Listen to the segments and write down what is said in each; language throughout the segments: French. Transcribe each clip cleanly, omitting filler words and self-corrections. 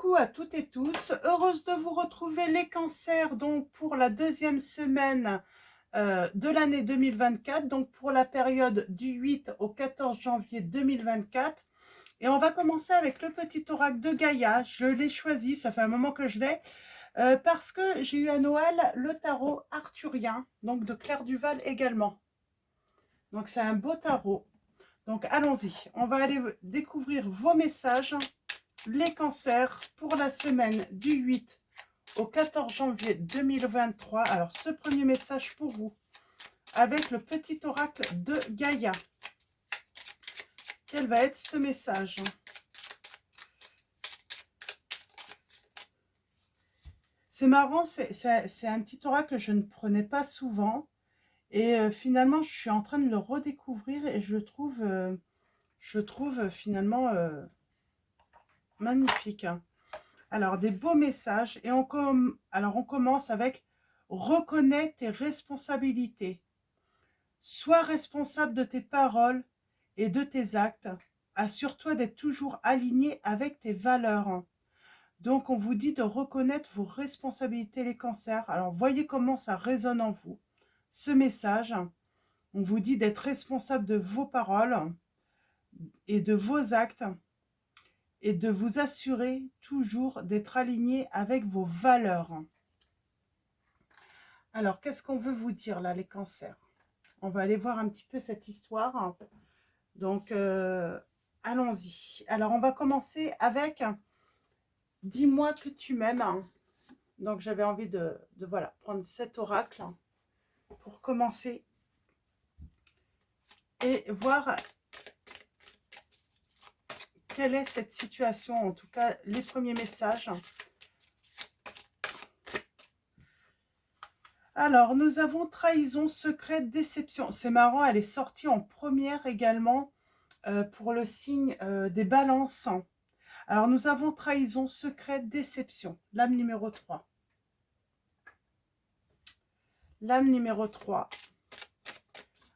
Coucou à toutes et tous, heureuse de vous retrouver les cancers donc pour la deuxième semaine de l'année 2024, donc pour la période du 8 au 14 janvier 2024. Et on va commencer avec le petit oracle de Gaïa. Je l'ai choisi, ça fait un moment que je l'ai, parce que j'ai eu à Noël le tarot arthurien, donc de Claire Duval également. Donc c'est un beau tarot. Donc allons-y, on va aller découvrir vos messages, les cancers pour la semaine du 8 au 14 janvier 2023. Alors ce premier message pour vous, avec le petit oracle de Gaïa. Quel va être ce message? C'est marrant, c'est un petit oracle que je ne prenais pas souvent. Et finalement, je suis en train de le redécouvrir et je le trouve finalement magnifique. Alors, des beaux messages. Et on commence avec « Reconnais tes responsabilités. Sois responsable de tes paroles et de tes actes. Assure-toi d'être toujours aligné avec tes valeurs. » Donc, on vous dit de reconnaître vos responsabilités, les cancers. Alors, voyez comment ça résonne en vous. Ce message, on vous dit d'être responsable de vos paroles et de vos actes et de vous assurer toujours d'être aligné avec vos valeurs. Alors, qu'est-ce qu'on veut vous dire là, les cancers? On va aller voir un petit peu cette histoire. Donc, allons-y. Alors, on va commencer avec « Dis-moi que tu m'aimes ». Donc, j'avais envie de voilà, prendre cet oracle pour commencer et voir quelle est cette situation, en tout cas, les premiers messages. Alors, nous avons trahison, secret, déception. C'est marrant, elle est sortie en première également pour le signe des balances. Alors, nous avons trahison, secret, déception. Lame numéro 3. Lame numéro 3.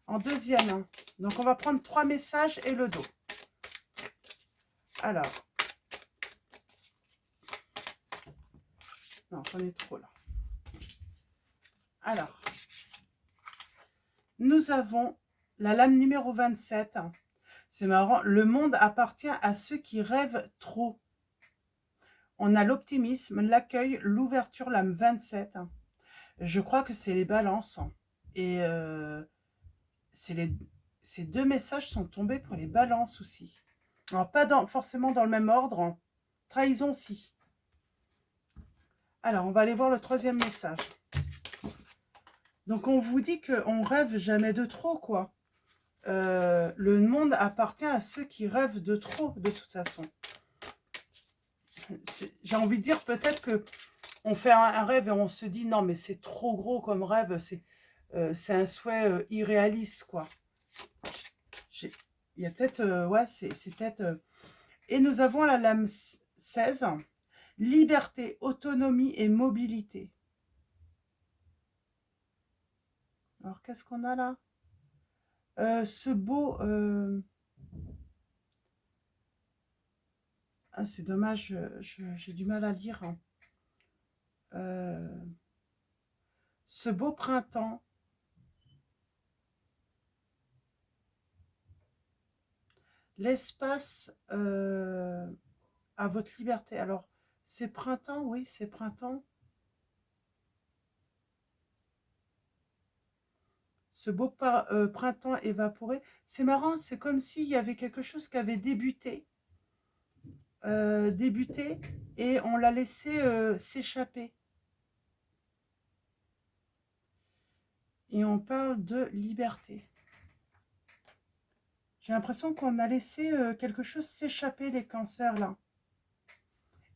En deuxième. Donc, on va prendre 3 messages et le dos. Alors. Non, j'en ai trop là. Alors. Nous avons la lame numéro 27. C'est marrant. Le monde appartient à ceux qui rêvent trop. On a l'optimisme, l'accueil, l'ouverture, lame 27. Je crois que c'est les balances. Et ces deux messages sont tombés pour les balances aussi. Alors, pas forcément dans le même ordre. Trahison, si. Alors, on va aller voir le troisième message. Donc, on vous dit qu'on rêve jamais de trop, quoi. Le monde appartient à ceux qui rêvent de trop, de toute façon. J'ai envie de dire peut-être que on fait un rêve et on se dit non, mais c'est trop gros comme rêve, c'est un souhait irréaliste, quoi. Il y a peut-être, ouais, c'est peut-être... Et nous avons la lame 16, liberté, autonomie et mobilité. Alors, qu'est-ce qu'on a là? Ce beau... Ah, c'est dommage, j'ai du mal à lire. Ce beau printemps. L'espace à votre liberté. Alors, c'est printemps, oui, c'est printemps. Ce beau printemps évaporé. C'est marrant, c'est comme s'il y avait quelque chose qui avait débuté. Et on l'a laissé s'échapper. Et on parle de liberté. J'ai l'impression qu'on a laissé quelque chose s'échapper, les cancers, là.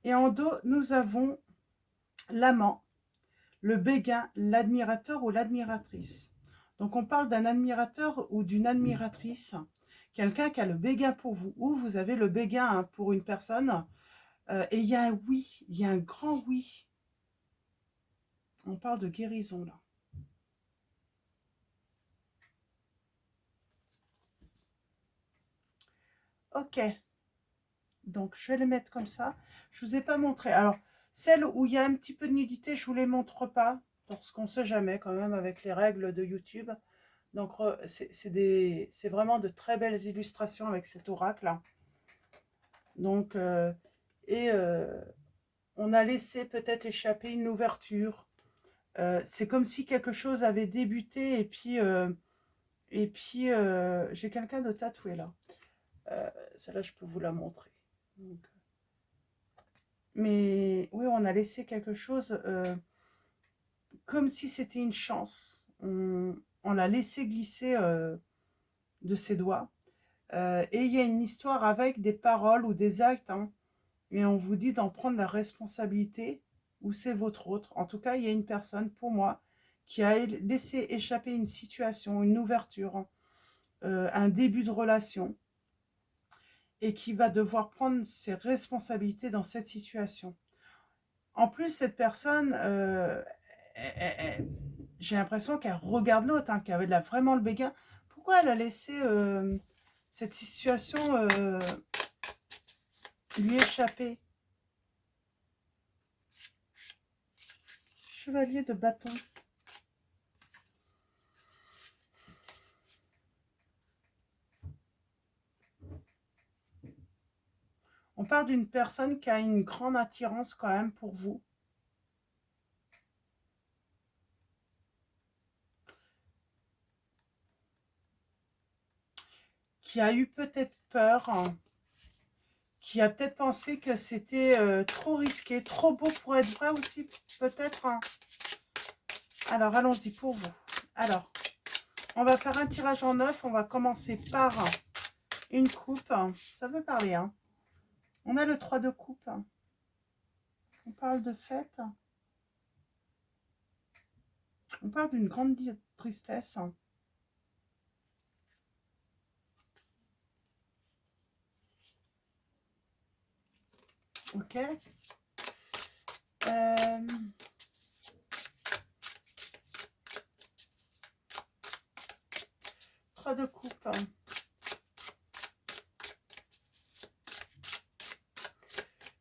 Et en dos, nous avons l'amant, le béguin, l'admirateur ou l'admiratrice. Donc, on parle d'un admirateur ou d'une admiratrice, quelqu'un qui a le béguin pour vous, ou vous avez le béguin pour une personne, et il y a un oui, il y a un grand oui. On parle de guérison, là. Ok. Donc, je vais les mettre comme ça. Je ne vous ai pas montré. Alors, celles où il y a un petit peu de nudité, je ne vous les montre pas. Parce qu'on ne sait jamais quand même avec les règles de YouTube. Donc, c'est vraiment de très belles illustrations avec cet oracle. Donc, et on a laissé peut-être échapper une ouverture. C'est comme si quelque chose avait débuté et puis j'ai quelqu'un de tatoué là. Celle-là, je peux vous la montrer. Donc, mais oui, on a laissé quelque chose comme si c'était une chance. On l'a laissé glisser de ses doigts. Et il y a une histoire avec des paroles ou des actes. Hein, et on vous dit d'en prendre la responsabilité ou c'est votre autre. En tout cas, il y a une personne, pour moi, qui a laissé échapper une situation, une ouverture, un début de relation et qui va devoir prendre ses responsabilités dans cette situation. En plus, cette personne, j'ai l'impression qu'elle regarde l'autre, hein, qu'elle a vraiment le béguin. Pourquoi elle a laissé cette situation lui échapper? Chevalier de bâton. On parle d'une personne qui a une grande attirance quand même pour vous. Qui a eu peut-être peur, hein, qui a peut-être pensé que c'était trop risqué, trop beau pour être vrai aussi, peut-être. Hein. Alors, allons-y pour vous. Alors, on va faire un tirage en 9. On va commencer par une coupe. Ça veut parler, hein. On a le 3 de coupe. On parle de fête. On parle d'une grande tristesse. Ok. 3 de coupe.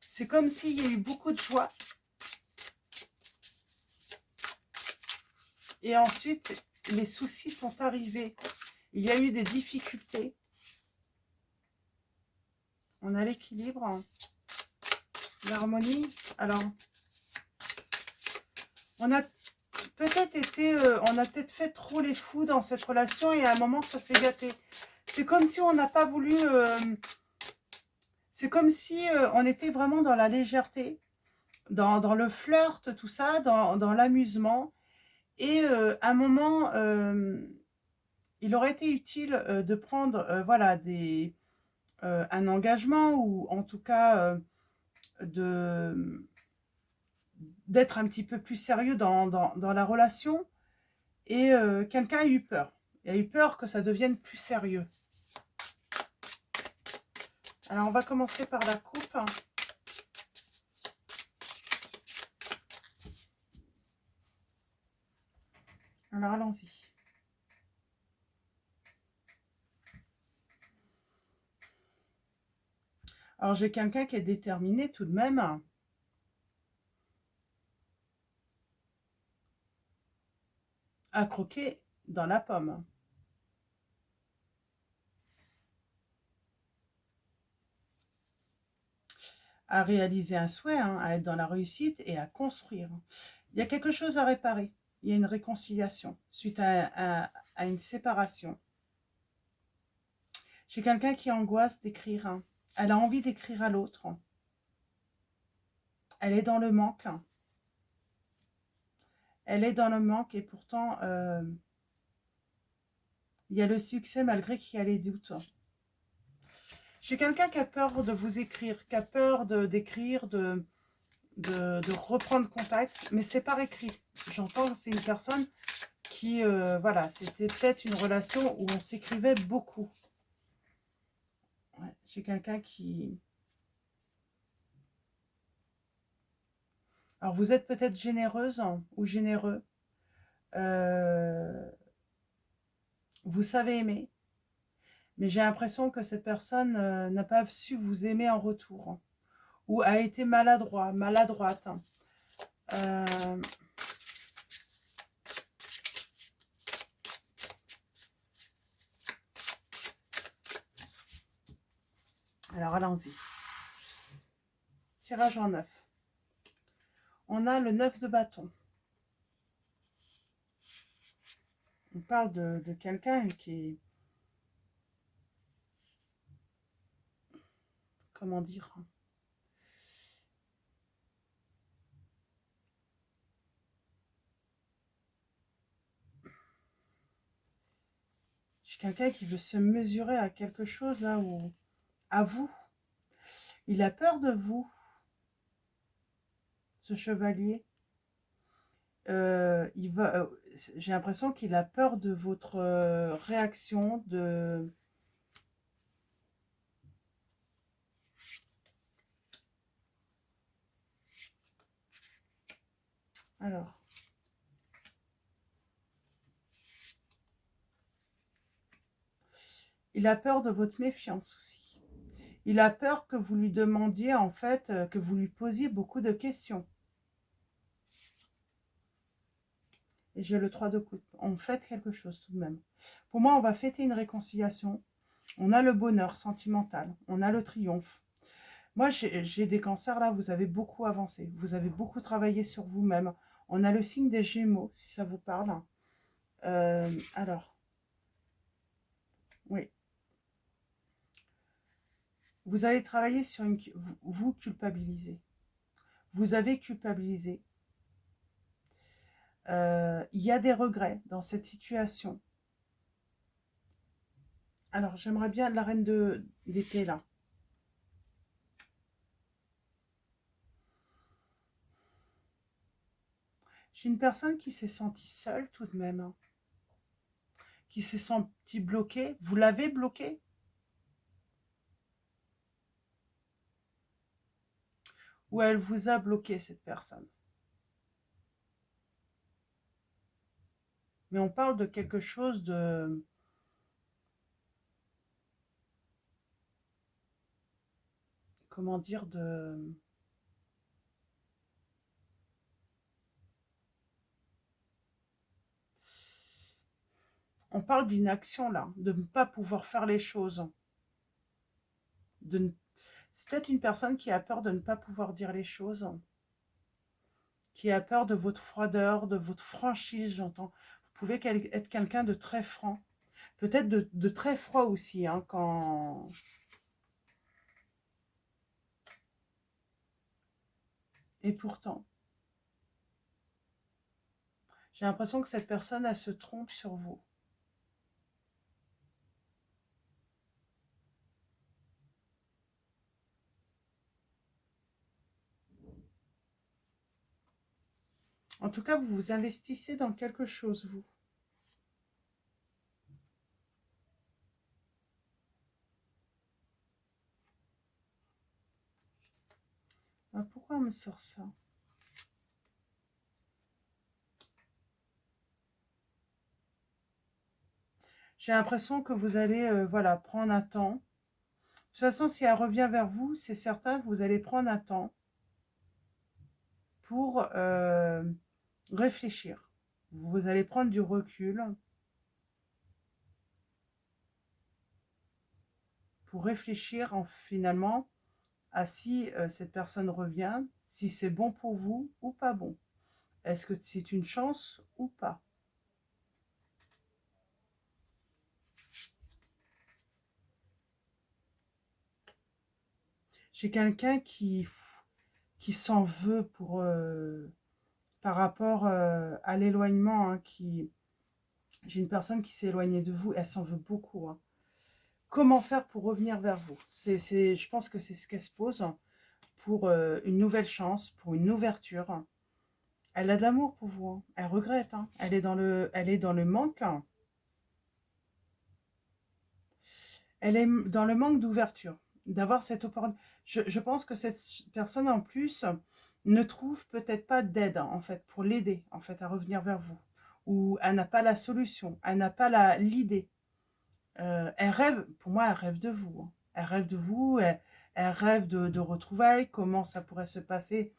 C'est comme s'il y a eu beaucoup de joie. Et ensuite, les soucis sont arrivés. Il y a eu des difficultés. On a l'équilibre, l'harmonie. Alors, on a peut-être on a peut-être fait trop les fous dans cette relation et à un moment, ça s'est gâté. C'est comme si on n'a pas voulu... c'est comme si on était vraiment dans la légèreté, dans le flirt, tout ça, dans l'amusement. Et à un moment, il aurait été utile de prendre voilà, un engagement ou en tout cas d'être un petit peu plus sérieux dans la relation. Et quelqu'un a eu peur. Il a eu peur que ça devienne plus sérieux. Alors, on va commencer par la coupe. Alors, allons-y. Alors, j'ai quelqu'un qui est déterminé tout de même à croquer dans la pomme. À réaliser un souhait, hein, à être dans la réussite et à construire. Il y a quelque chose à réparer. Il y a une réconciliation suite à une séparation. J'ai quelqu'un qui angoisse d'écrire. Hein. Elle a envie d'écrire à l'autre. Elle est dans le manque. Elle est dans le manque et pourtant, il y a le succès malgré qu'il y a les doutes. J'ai quelqu'un qui a peur de vous écrire, qui a peur d'écrire, de reprendre contact, mais c'est par écrit. J'entends que c'est une personne qui, voilà, c'était peut-être une relation où on s'écrivait beaucoup. Ouais, j'ai quelqu'un qui... Alors, vous êtes peut-être généreuse hein, ou généreux. Vous savez aimer, Mais j'ai l'impression que cette personne n'a pas su vous aimer en retour, hein, ou a été maladroit, maladroite. Hein. Euh, alors, allons-y. Tirage en 9. On a le 9 de bâton. On parle de quelqu'un qui est... Comment dire? J'ai quelqu'un qui veut se mesurer à quelque chose là, ou à vous. Il a peur de vous, ce chevalier. J'ai l'impression qu'il a peur de votre réaction, de... Alors, il a peur de votre méfiance aussi. Il a peur que vous lui demandiez, en fait, que vous lui posiez beaucoup de questions. Et j'ai le 3 de coupe. On fête quelque chose tout de même. Pour moi, on va fêter une réconciliation. On a le bonheur sentimental. On a le triomphe. Moi, j'ai des cancers là, vous avez beaucoup avancé. Vous avez beaucoup travaillé sur vous-même. On a le signe des Gémeaux, si ça vous parle. Alors, oui. Vous avez travaillé sur une... Vous culpabilisez. Vous avez culpabilisé. Il y a des regrets dans cette situation. Alors, j'aimerais bien la reine d'épée là. J'ai une personne qui s'est sentie seule tout de même. Hein, qui s'est sentie bloquée. Vous l'avez bloquée? Ou elle vous a bloqué, cette personne? Mais on parle de quelque chose de... Comment dire? De... On parle d'inaction là, de ne pas pouvoir faire les choses. C'est peut-être une personne qui a peur de ne pas pouvoir dire les choses, qui a peur de votre froideur, de votre franchise, j'entends. Vous pouvez être quelqu'un de très franc, peut-être de très froid aussi, hein, quand... Et pourtant, j'ai l'impression que cette personne, elle se trompe sur vous. En tout cas, vous vous investissez dans quelque chose, vous. Ah, pourquoi on me sort ça? J'ai l'impression que vous allez voilà, prendre un temps. De toute façon, si elle revient vers vous, c'est certain que vous allez prendre un temps pour réfléchir. Vous allez prendre du recul pour réfléchir finalement à si cette personne revient, si c'est bon pour vous ou pas bon. Est-ce que c'est une chance ou pas? J'ai quelqu'un qui s'en veut pour, par rapport à l'éloignement. Hein, j'ai une personne qui s'est éloignée de vous, elle s'en veut beaucoup. Hein. Comment faire pour revenir vers vous? Je pense que c'est ce qu'elle se pose pour une nouvelle chance, pour une ouverture. Elle a de l'amour pour vous. Hein. Elle regrette. Hein. Elle est dans le manque. Hein. Elle est dans le manque d'ouverture, d'avoir cette opportunité. Je pense que cette personne, en plus, ne trouve peut-être pas d'aide, en fait, pour l'aider, en fait, à revenir vers vous. Ou elle n'a pas la solution, elle n'a pas l'idée. Elle rêve, pour moi, elle rêve de vous, hein. Elle rêve de vous, elle rêve de retrouvailles, comment ça pourrait se passer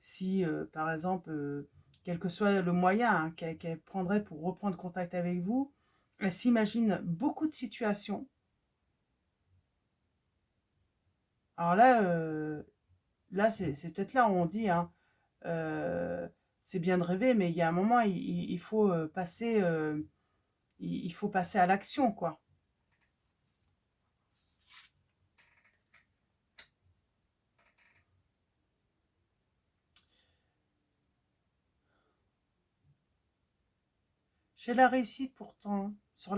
si, par exemple, quel que soit le moyen hein, qu'elle prendrait pour reprendre contact avec vous. Elle s'imagine beaucoup de situations. Alors là c'est peut-être là où on dit, hein, euh, c'est bien de rêver, mais il y a un moment, il faut passer, il faut passer à l'action, quoi. J'ai la réussite pourtant sur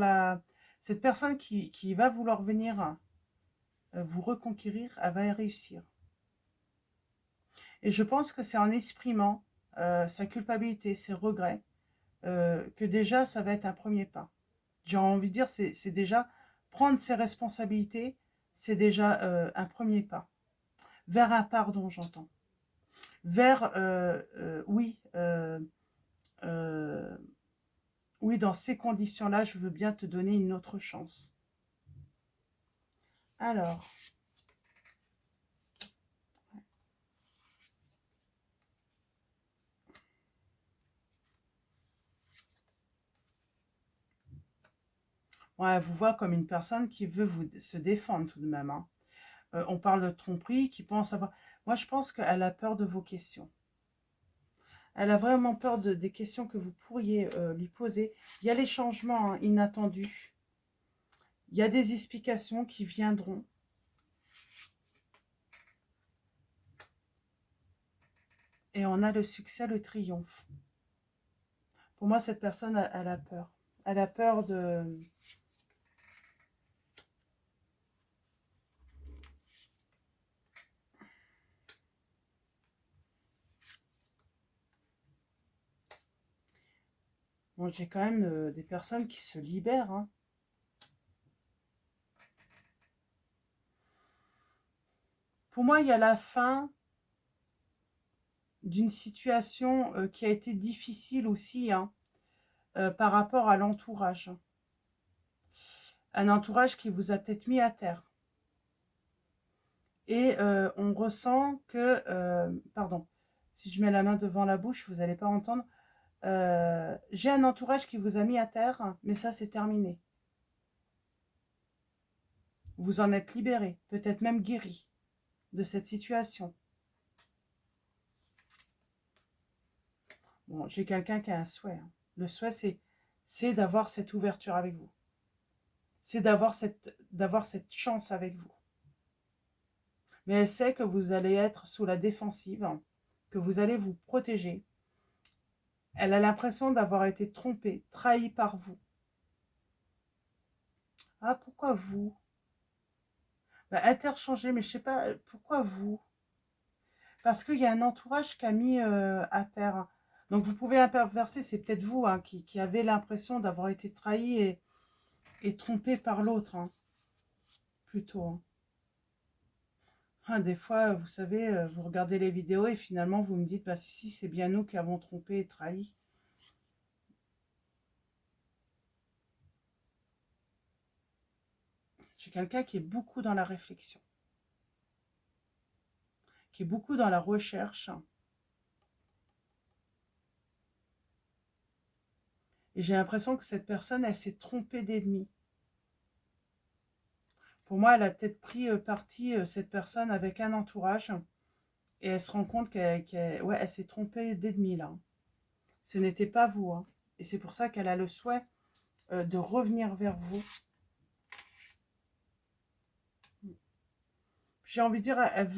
cette personne qui va vouloir venir vous reconquérir, elle va y réussir. Et je pense que c'est en exprimant sa culpabilité, ses regrets, que déjà ça va être un premier pas. J'ai envie de dire, c'est déjà prendre ses responsabilités, c'est déjà un premier pas. Vers un pardon, j'entends. Vers, euh, oui, dans ces conditions-là, je veux bien te donner une autre chance. Alors, ouais, elle vous voit comme une personne qui veut se défendre tout de même, hein. On parle de tromperie, qui pense avoir... Moi, je pense qu'elle a peur de vos questions. Elle a vraiment peur des questions que vous pourriez lui poser. Il y a les changements hein, inattendus. Il y a des explications qui viendront. Et on a le succès, le triomphe. Pour moi, cette personne, elle a peur. Elle a peur de... Bon, j'ai quand même des personnes qui se libèrent, hein. Pour moi, il y a la fin d'une situation qui a été difficile aussi, hein, par rapport à l'entourage. Un entourage qui vous a peut-être mis à terre. Et on ressent que... pardon, si je mets la main devant la bouche, vous n'allez pas entendre. J'ai un entourage qui vous a mis à terre, mais ça, c'est terminé. Vous en êtes libéré, peut-être même guéri de cette situation. Bon, j'ai quelqu'un qui a un souhait, hein. Le souhait, c'est d'avoir cette ouverture avec vous. C'est d'avoir cette chance avec vous. Mais elle sait que vous allez être sous la défensive, hein, que vous allez vous protéger. Elle a l'impression d'avoir été trompée, trahie par vous. Ah, pourquoi vous? Bah, interchanger, mais je sais pas, pourquoi vous? Parce qu'il y a un entourage qui a mis à terre. Donc vous pouvez inverser, c'est peut-être vous hein, qui avez l'impression d'avoir été trahi et trompé par l'autre, hein, plutôt, hein. Ah, des fois, vous savez, vous regardez les vidéos et finalement vous me dites, bah si, c'est bien nous qui avons trompé et trahi. J'ai quelqu'un qui est beaucoup dans la réflexion, qui est beaucoup dans la recherche. Et j'ai l'impression que cette personne, elle s'est trompée d'ennemi. Pour moi, elle a peut-être pris parti, cette personne, avec un entourage. Et elle se rend compte ouais, elle s'est trompée d'ennemi, là. Ce n'était pas vous, hein. Et c'est pour ça qu'elle a le souhait de revenir vers vous. J'ai envie de dire, elle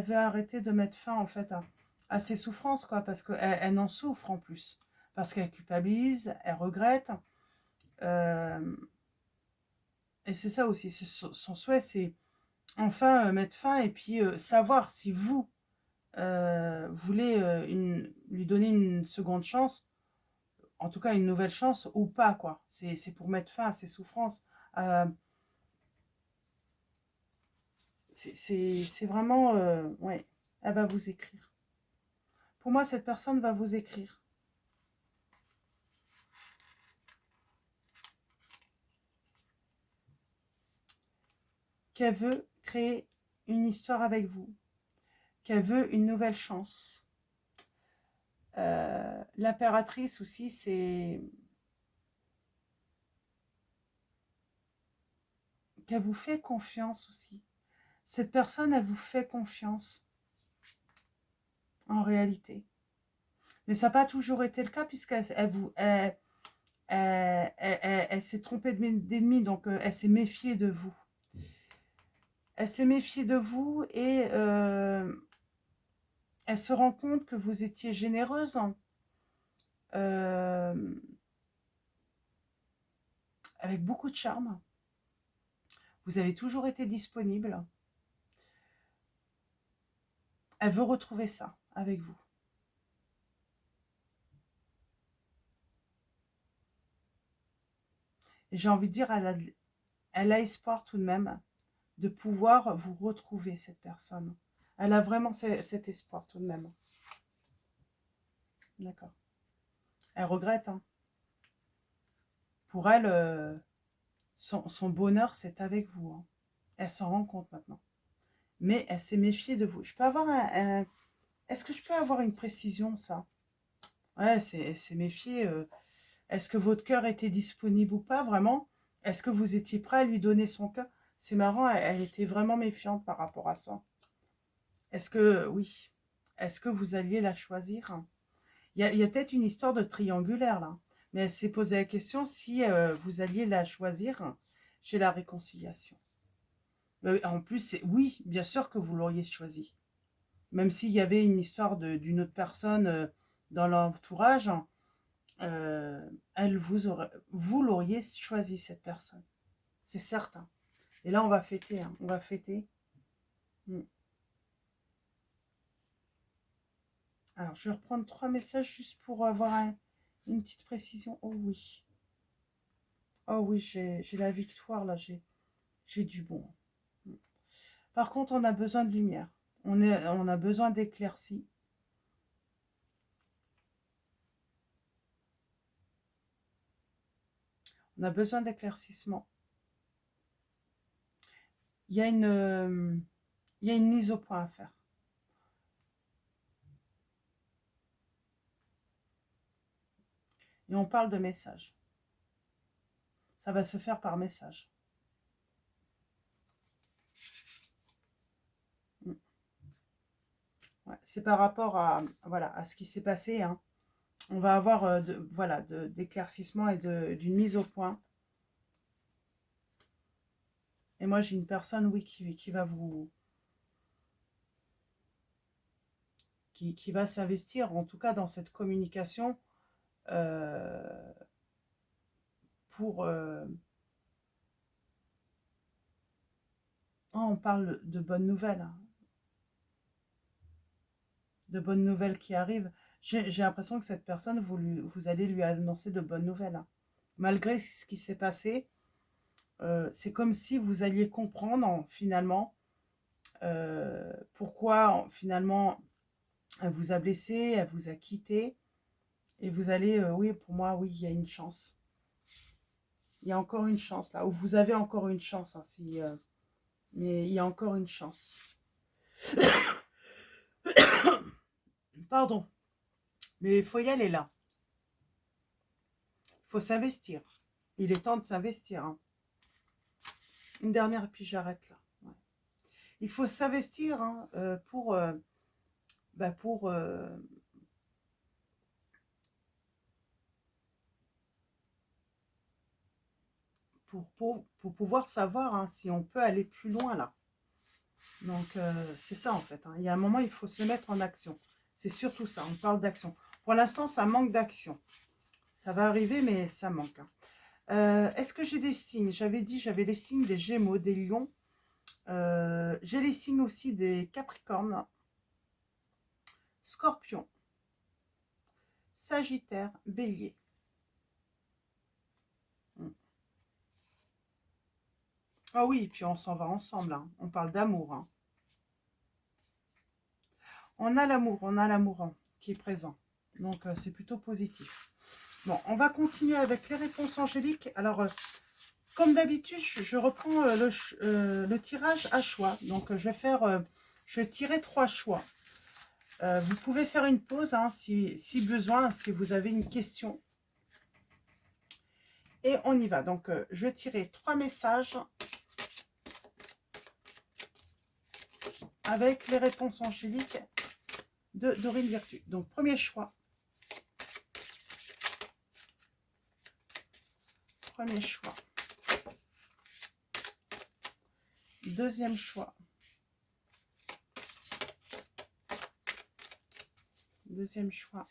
veut arrêter de mettre fin, en fait, à ses souffrances, quoi. Parce qu'elle en souffre, en plus. Parce qu'elle culpabilise, elle regrette. Euh, et c'est ça aussi. Son souhait, c'est enfin mettre fin et puis savoir si vous voulez lui donner une seconde chance, en tout cas une nouvelle chance ou pas, quoi. C'est pour mettre fin à ses souffrances. Euh, c'est vraiment... ouais, elle va vous écrire. Pour moi, cette personne va vous écrire. qu'elle veut créer une histoire avec vous, qu'elle veut une nouvelle chance. L'impératrice aussi, c'est qu'elle vous fait confiance aussi. Cette personne, elle vous fait confiance, en réalité. Mais ça n'a pas toujours été le cas, puisqu'elle elle s'est trompée d'ennemi, donc elle s'est méfiée de vous. Elle s'est méfiée de vous et elle se rend compte que vous étiez généreuse. euh, avec beaucoup de charme. Vous avez toujours été disponible. Elle veut retrouver ça avec vous. Et j'ai envie de dire, elle a espoir tout de même de pouvoir vous retrouver, cette personne. Elle a vraiment cet espoir tout de même. D'accord. Elle regrette. Hein. Pour elle, son bonheur, c'est avec vous. Hein. Elle s'en rend compte maintenant. Mais elle s'est méfiée de vous. Je peux avoir Est-ce que je peux avoir une précision, ça? Ouais, c'est méfiée. Est-ce que votre cœur était disponible ou pas, vraiment? Est-ce que vous étiez prêt à lui donner son cœur? C'est marrant, elle était vraiment méfiante par rapport à ça. Est-ce que, oui, est-ce que vous alliez la choisir? Il y a peut-être une histoire de triangulaire, là. Mais elle s'est posé la question si vous alliez la choisir chez la réconciliation. En plus, oui, bien sûr que vous l'auriez choisi. Même s'il y avait une histoire d'une autre personne dans l'entourage, vous l'auriez choisi, cette personne. C'est certain. Et là, on va fêter. Hein. On va fêter. Alors, je vais reprendre 3 messages juste pour avoir une petite précision. Oh oui. Oh oui, j'ai la victoire, là. J'ai du bon. Par contre, on a besoin de lumière. On a besoin d'éclaircie. On a besoin d'éclaircissement. Il y a une mise au point à faire. Et on parle de message. Ça va se faire par message. Ouais, c'est par rapport à, voilà, à ce qui s'est passé. Hein. On va avoir d'éclaircissement et d'une mise au point. Et moi, j'ai une personne, oui, qui va vous... Qui va s'investir, en tout cas, dans cette communication pour... Oh, on parle de bonnes nouvelles. Hein. De bonnes nouvelles qui arrivent. J'ai l'impression que cette personne, vous allez lui annoncer de bonnes nouvelles. Hein. Malgré ce qui s'est passé, c'est comme si vous alliez comprendre, finalement, pourquoi, finalement, elle vous a blessé, elle vous a quitté. Et vous allez, oui, pour moi, oui, il y a une chance. Il y a encore une chance, là. Ou vous avez encore une chance, hein, mais il y a encore une chance. Pardon. Mais il faut y aller, là. Il faut s'investir. Il est temps de s'investir. Hein. Une dernière, et puis j'arrête, là. Ouais. Il faut s'investir hein, pour... pour pouvoir savoir hein, si on peut aller plus loin là. Donc c'est ça en fait. Hein. Il y a un moment, il faut se mettre en action. C'est surtout ça, on parle d'action. Pour l'instant, ça manque d'action. Ça va arriver, mais ça manque. Hein. Est-ce que j'ai des signes? J'avais dit, j'avais les signes des Gémeaux, des Lions. J'ai les signes aussi des Capricornes, Scorpion, Sagittaire, Bélier. Ah oui, puis on s'en va ensemble. Hein. On parle d'amour. Hein. On a l'amour hein, qui est présent. Donc, c'est plutôt positif. Bon, on va continuer avec les réponses angéliques. Alors, Comme d'habitude, je reprends le tirage à choix. Donc, je vais tirer 3 choix. Vous pouvez faire une pause hein, si besoin, si vous avez une question. Et on y va. Donc, je vais tirer 3 messages avec les réponses angéliques de Dorine Virtue. Donc, premier choix. Premier choix. Deuxième choix. Deuxième choix.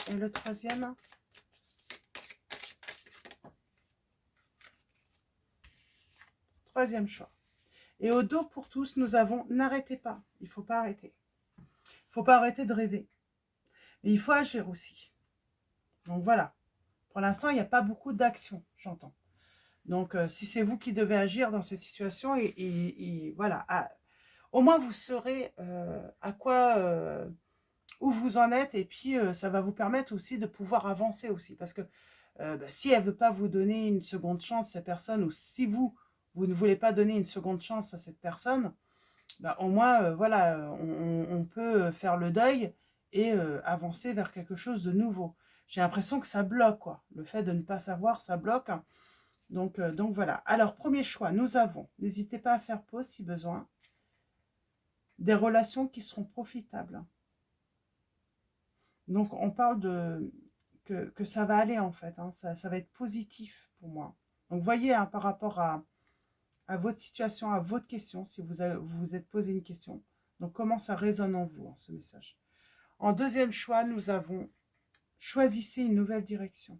Et le troisième. Troisième choix. Et au dos pour tous, nous avons n'arrêtez pas. Il ne faut pas arrêter. Il ne faut pas arrêter de rêver. Mais il faut agir aussi. Donc voilà. Pour l'instant, il n'y a pas beaucoup d'action, j'entends. Donc, si c'est vous qui devez agir dans cette situation, et voilà, au moins vous saurez à quoi, où vous en êtes, et puis ça va vous permettre aussi de pouvoir avancer aussi. Parce que si elle ne veut pas vous donner une seconde chance, cette personne, ou si vous ne voulez pas donner une seconde chance à cette personne, au moins, voilà, on peut faire le deuil et avancer vers quelque chose de nouveau. J'ai l'impression que ça bloque, quoi. Le fait de ne pas savoir, ça bloque. Donc voilà. Alors, premier choix, nous avons, n'hésitez pas à faire pause si besoin, des relations qui seront profitables. Donc, on parle de que ça va aller, en fait. Hein, ça va être positif pour moi. Donc, voyez, hein, par rapport à votre situation, à votre question, si vous vous êtes posé une question. Donc, comment ça résonne en vous, hein, ce message. En deuxième choix, nous avons choisissez une nouvelle direction.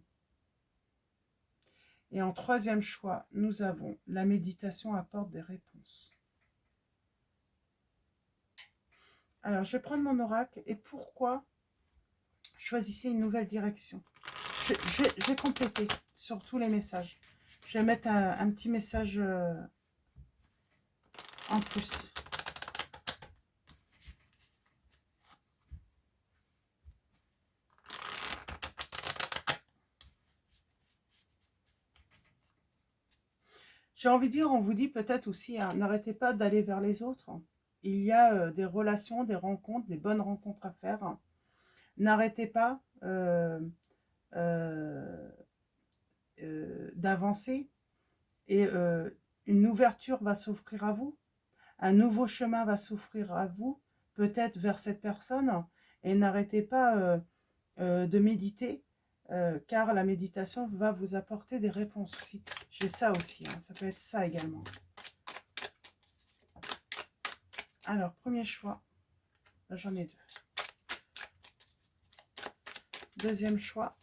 Et en troisième choix, nous avons la méditation apporte des réponses. Alors, je vais prendre mon oracle. Et pourquoi choisissez une nouvelle direction? Je vais compléter sur tous les messages. Je vais mettre un petit message en plus. J'ai envie de dire, on vous dit peut-être aussi, hein, n'arrêtez pas d'aller vers les autres. Il y a des relations, des rencontres, des bonnes rencontres à faire. N'arrêtez pas d'avancer. Et une ouverture va s'offrir à vous. Un nouveau chemin va s'offrir à vous, peut-être vers cette personne. Et n'arrêtez pas de méditer, car la méditation va vous apporter des réponses aussi. J'ai ça aussi, hein, ça peut être ça également. Alors, premier choix, j'en ai 2. Deuxième choix.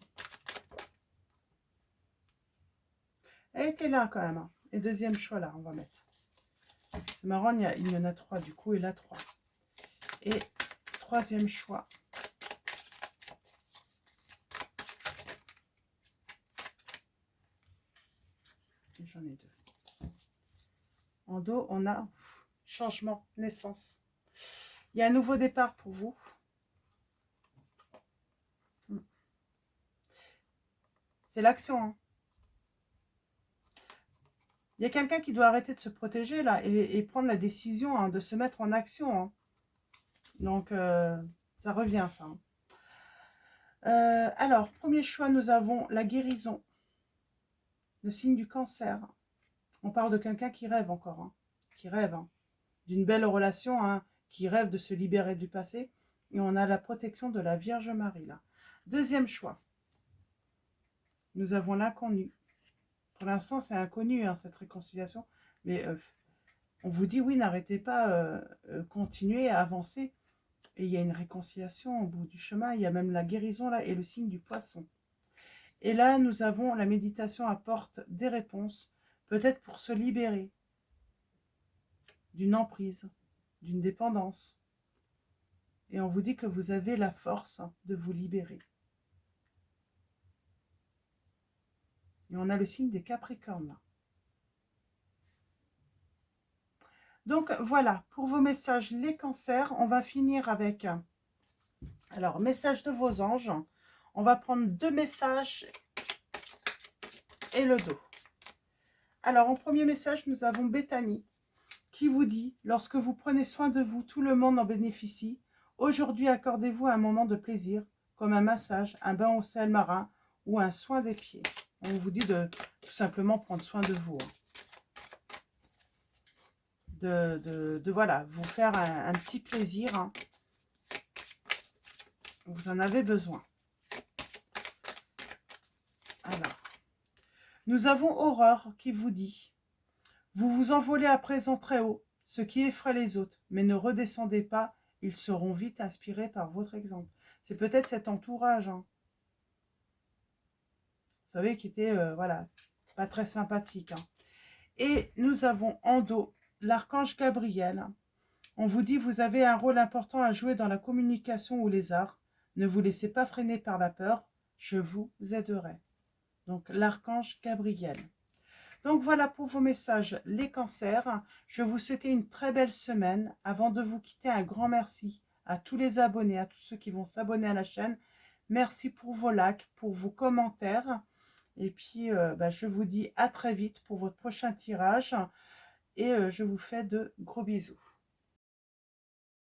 Elle était là quand même. Hein. Et deuxième choix là, on va mettre. C'est marrant, il y en a 3 du coup, et là 3. Et troisième choix. J'en ai 2. En dos, on a changement, naissance. Il y a un nouveau départ pour vous. C'est l'action. Hein. Il y a quelqu'un qui doit arrêter de se protéger là et prendre la décision hein, de se mettre en action. Hein. Donc, ça revient ça. Hein. Alors, premier choix, nous avons la guérison. Le signe du cancer. On parle de quelqu'un qui rêve encore. Hein, qui rêve hein, d'une belle relation, hein, qui rêve de se libérer du passé. Et on a la protection de la Vierge Marie là. Deuxième choix. Nous avons l'inconnu. Pour l'instant, c'est inconnu, hein, cette réconciliation. Mais on vous dit, oui, n'arrêtez pas, continuez à avancer. Et il y a une réconciliation au bout du chemin. Il y a même la guérison là et le signe du poisson. Et là, nous avons la méditation apporte des réponses, peut-être pour se libérer d'une emprise, d'une dépendance. Et on vous dit que vous avez la force de vous libérer. Et on a le signe des Capricornes là. Donc voilà, pour vos messages, les cancers, on va finir avec, alors, message de vos anges. On va prendre 2 messages et le dos. Alors, en premier message, nous avons Bethany qui vous dit « Lorsque vous prenez soin de vous, tout le monde en bénéficie. Aujourd'hui, accordez-vous un moment de plaisir, comme un massage, un bain au sel marin ou un soin des pieds. » On vous dit de tout simplement prendre soin de vous. Voilà, vous faire un petit plaisir. Hein. Vous en avez besoin. Alors, nous avons Aurore qui vous dit « Vous vous envolez à présent très haut, ce qui effraie les autres, mais ne redescendez pas, ils seront vite inspirés par votre exemple. » C'est peut-être cet entourage, hein. Vous savez, qui était, voilà, pas très sympathique. Hein. Et nous avons en dos l'archange Gabriel. On vous dit, vous avez un rôle important à jouer dans la communication ou les arts. Ne vous laissez pas freiner par la peur, je vous aiderai. Donc, l'archange Gabriel. Donc, voilà pour vos messages, les cancers. Je vais vous souhaiter une très belle semaine. Avant de vous quitter, un grand merci à tous les abonnés, à tous ceux qui vont s'abonner à la chaîne. Merci pour vos likes, pour vos commentaires. Et puis, je vous dis à très vite pour votre prochain tirage. Et je vous fais de gros bisous.